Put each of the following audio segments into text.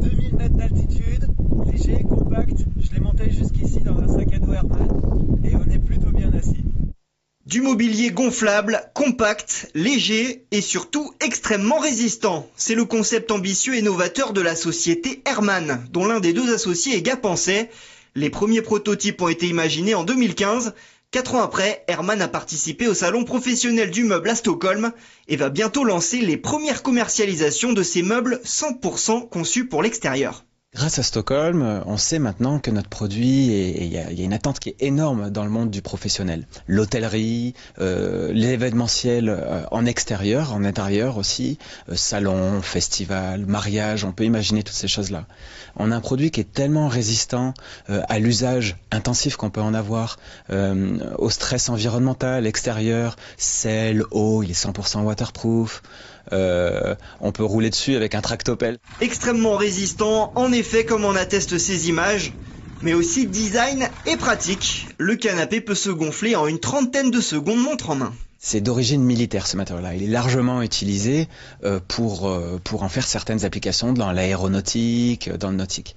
2000 mètres d'altitude, léger, compact. Je l'ai monté jusqu'ici dans un sac à dos Herman et on est plutôt bien assis. Du mobilier gonflable, compact, léger et surtout extrêmement résistant. C'est le concept ambitieux et novateur de la société Herman, dont l'un des deux associés est Gapençais. Les premiers prototypes ont été imaginés en 2015. 4 ans après, Herman a participé au salon professionnel du meuble à Stockholm et va bientôt lancer les premières commercialisations de ces meubles 100% conçus pour l'extérieur. Grâce à Stockholm, on sait maintenant que notre produit, il y a une attente qui est énorme dans le monde du professionnel. L'hôtellerie, l'événementiel en extérieur, en intérieur aussi, salon, festival, mariage, on peut imaginer toutes ces choses-là. On a un produit qui est tellement résistant à l'usage intensif qu'on peut en avoir, au stress environnemental, extérieur, sel, eau, il est 100% waterproof. On peut rouler dessus avec un tractopelle. Extrêmement résistant, en effet, comme en attestent ces images, mais aussi design et pratique. Le canapé peut se gonfler en une trentaine de secondes montre en main. C'est d'origine militaire ce matériau-là. Il est largement utilisé pour en faire certaines applications dans l'aéronautique, dans le nautique.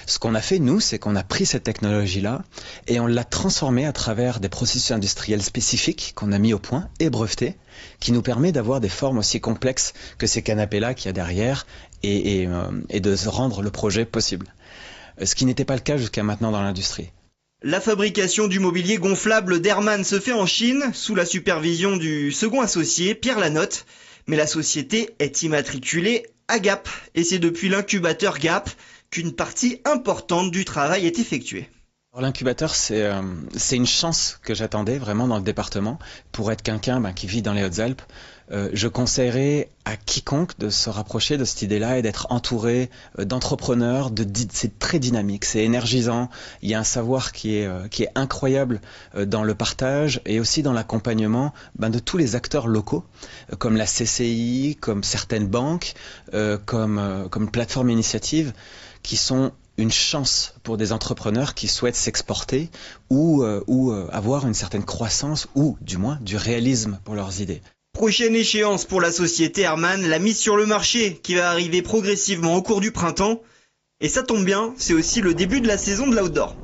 Ce qu'on a fait, nous, c'est qu'on a pris cette technologie-là et on l'a transformée à travers des processus industriels spécifiques qu'on a mis au point et brevetés, qui nous permet d'avoir des formes aussi complexes que ces canapés-là qu'il y a derrière et de rendre le projet possible. Ce qui n'était pas le cas jusqu'à maintenant dans l'industrie. La fabrication du mobilier gonflable d'Herman se fait en Chine, sous la supervision du second associé, Pierre Lanotte. Mais la société est immatriculée à Gap, et c'est depuis l'incubateur Gap qu'une partie importante du travail est effectuée. L'incubateur, c'est une chance que j'attendais vraiment dans le département. Pour être quelqu'un qui vit dans les Hautes-Alpes, je conseillerais à quiconque de se rapprocher de cette idée-là et d'être entouré d'entrepreneurs. C'est très dynamique, c'est énergisant. Il y a un savoir qui est incroyable dans le partage et aussi dans l'accompagnement de tous les acteurs locaux, comme la CCI, comme certaines banques, comme Plateforme Initiative, qui sont une chance pour des entrepreneurs qui souhaitent s'exporter ou avoir une certaine croissance ou du moins du réalisme pour leurs idées. Prochaine échéance pour la société Herman, la mise sur le marché qui va arriver progressivement au cours du printemps. Et ça tombe bien, c'est aussi le début de la saison de l'outdoor.